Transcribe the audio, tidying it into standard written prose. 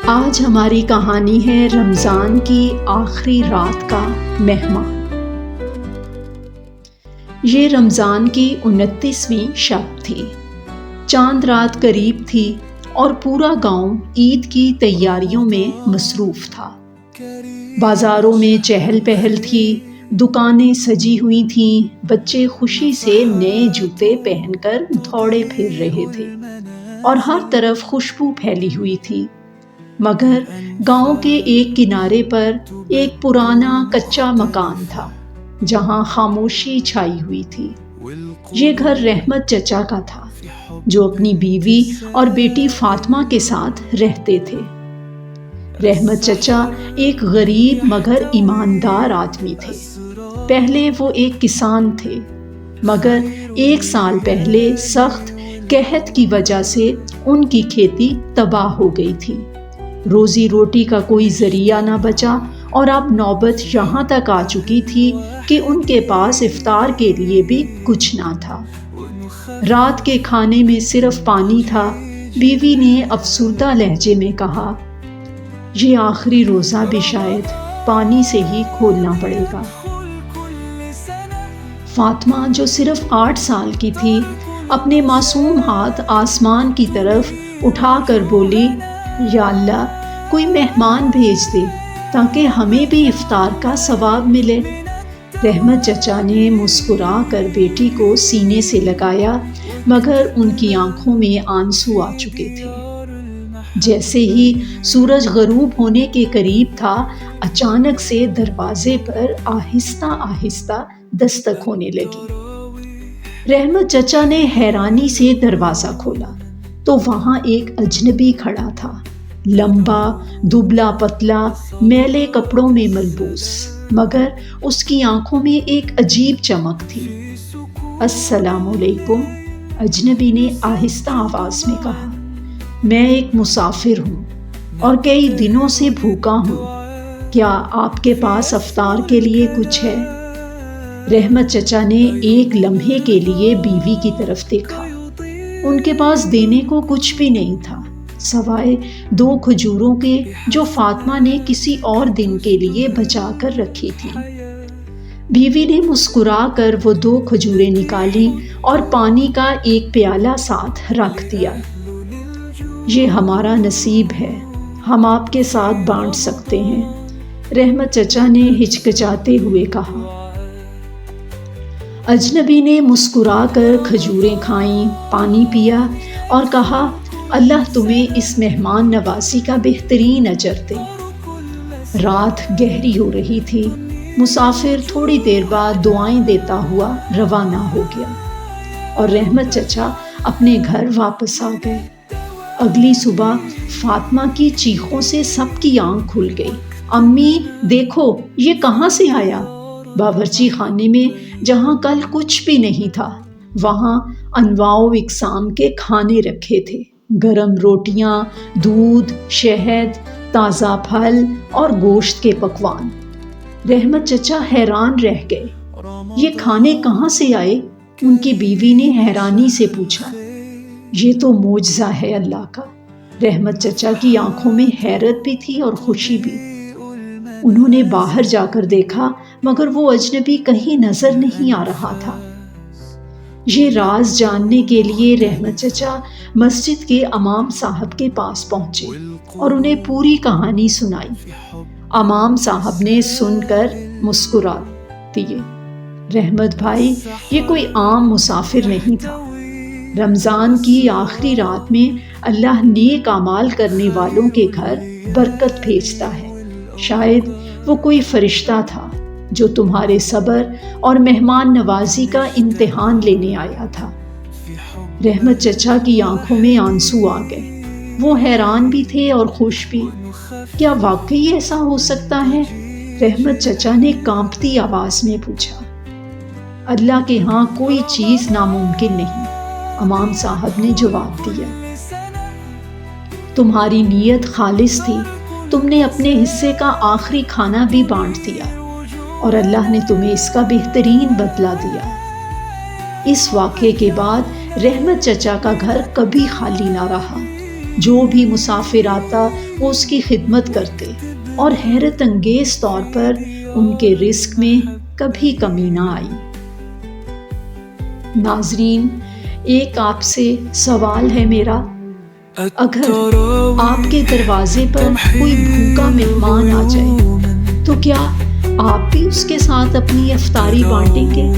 آج ہماری کہانی ہے رمضان کی آخری رات کا مہمان۔ یہ رمضان کی 29ویں شب تھی۔ چاند رات قریب تھی اور پورا گاؤں عید کی تیاریوں میں مصروف تھا۔ بازاروں میں چہل پہل تھی، دکانیں سجی ہوئی تھیں، بچے خوشی سے نئے جوتے پہن کر دوڑے پھر رہے تھے اور ہر طرف خوشبو پھیلی ہوئی تھی۔ مگر گاؤں کے ایک کنارے پر ایک پرانا کچا مکان تھا جہاں خاموشی چھائی ہوئی تھی۔ یہ گھر رحمت چچا کا تھا جو اپنی بیوی اور بیٹی فاطمہ کے ساتھ رہتے تھے۔ رحمت چچا ایک غریب مگر ایماندار آدمی تھے۔ پہلے وہ ایک کسان تھے، مگر 1 سال پہلے سخت قحط کی وجہ سے ان کی کھیتی تباہ ہو گئی تھی۔ روزی روٹی کا کوئی ذریعہ نہ بچا اور اب نوبت یہاں تک آ چکی تھی کہ ان کے پاس افطار کے لیے بھی کچھ نہ تھا۔ رات کے کھانے میں صرف پانی تھا۔ بیوی نے افسردہ لہجے میں کہا، یہ آخری روزہ بھی شاید پانی سے ہی کھولنا پڑے گا۔ فاطمہ جو صرف 8 سال کی تھی، اپنے معصوم ہاتھ آسمان کی طرف اٹھا کر بولی، یا اللہ کوئی مہمان بھیج دے تاکہ ہمیں بھی افطار کا ثواب ملے۔ رحمت چچا نے مسکرا کر بیٹی کو سینے سے لگایا، مگر ان کی آنکھوں میں آنسو آ چکے تھے۔ جیسے ہی سورج غروب ہونے کے قریب تھا، اچانک سے دروازے پر آہستہ آہستہ دستک ہونے لگی۔ رحمت چچا نے حیرانی سے دروازہ کھولا تو وہاں ایک اجنبی کھڑا تھا، لمبا، دبلا پتلا، میلے کپڑوں میں ملبوس، مگر اس کی آنکھوں میں ایک عجیب چمک تھی۔ السلام علیکم، اجنبی نے آہستہ آواز میں کہا۔ میں ایک مسافر ہوں اور کئی دنوں سے بھوکا ہوں، کیا آپ کے پاس افطار کے لیے کچھ ہے؟ رحمت چچا نے ایک لمحے کے لیے بیوی کی طرف دیکھا۔ ان کے پاس دینے کو کچھ بھی نہیں تھا سوائے 2 کھجوروں کے جو فاطمہ نے کسی اور دن کے لیے بچا کر رکھی تھی۔ بیوی نے مسکرا کر وہ 2 کھجوریں نکالی اور پانی کا ایک پیالہ ساتھ رکھ دیا۔ یہ ہمارا نصیب ہے، ہم آپ کے ساتھ بانٹ سکتے ہیں، رحمت چچا نے ہچکچاتے ہوئے کہا۔ اجنبی نے مسکرا کر کھجوریں کھائیں، پانی پیا اور کہا، اللہ تمہیں اس مہمان نوازی کا بہترین اجر دے۔ رات گہری ہو رہی تھی۔ مسافر تھوڑی دیر بعد دعائیں دیتا ہوا روانہ ہو گیا اور رحمت چچا اپنے گھر واپس آ گئے۔ اگلی صبح فاطمہ کی چیخوں سے سب کی آنکھ کھل گئی۔ امی دیکھو، یہ کہاں سے آیا؟ باورچی خانے میں جہاں کل کچھ بھی نہیں تھا، وہاں انواع و اقسام کے کھانے رکھے تھے، گرم روٹیاں، دودھ، شہد، تازہ پھل اور گوشت کے پکوان۔ رحمت چچا حیران رہ گئے۔ یہ کھانے کہاں سے آئے؟ ان کی بیوی نے حیرانی سے پوچھا۔ یہ تو معجزہ ہے اللہ کا۔ رحمت چچا کی آنکھوں میں حیرت بھی تھی اور خوشی بھی۔ انہوں نے باہر جا کر دیکھا، مگر وہ اجنبی کہیں نظر نہیں آ رہا تھا۔ یہ راز جاننے کے لیے رحمت چچا مسجد کے امام صاحب کے پاس پہنچے اور انہیں پوری کہانی سنائی۔ امام صاحب نے سن کر مسکرا دیے۔ رحمت بھائی، یہ کوئی عام مسافر نہیں تھا۔ رمضان کی آخری رات میں اللہ نیک اعمال کرنے والوں کے گھر برکت بھیجتا ہے۔ شاید وہ کوئی فرشتہ تھا جو تمہارے صبر اور مہمان نوازی کا امتحان لینے آیا تھا۔ رحمت چچا کی آنکھوں میں آنسو آ گئے۔ وہ حیران بھی تھے اور خوش بھی۔ کیا واقعی ایسا ہو سکتا ہے؟ رحمت چچا نے کانپتی آواز میں پوچھا۔ اللہ کے ہاں کوئی چیز ناممکن نہیں، امام صاحب نے جواب دیا۔ تمہاری نیت خالص تھی، تم نے اپنے حصے کا آخری کھانا بھی بانٹ دیا اور اللہ نے تمہیں اس کا بہترین بدلہ دیا۔ اس واقعے کے بعد رحمت چچا کا گھر کبھی خالی نہ رہا۔ جو بھی مسافر آتا وہ اس کی خدمت کرتے اور حیرت انگیز طور پر ان کے رزق میں کبھی کمی نہ آئی۔ ناظرین، ایک آپ سے سوال ہے میرا، اگر آپ کے دروازے پر کوئی بھوکا مہمان آ جائے تو کیا آپ بھی اس کے ساتھ اپنی افطاری بانٹیں گے؟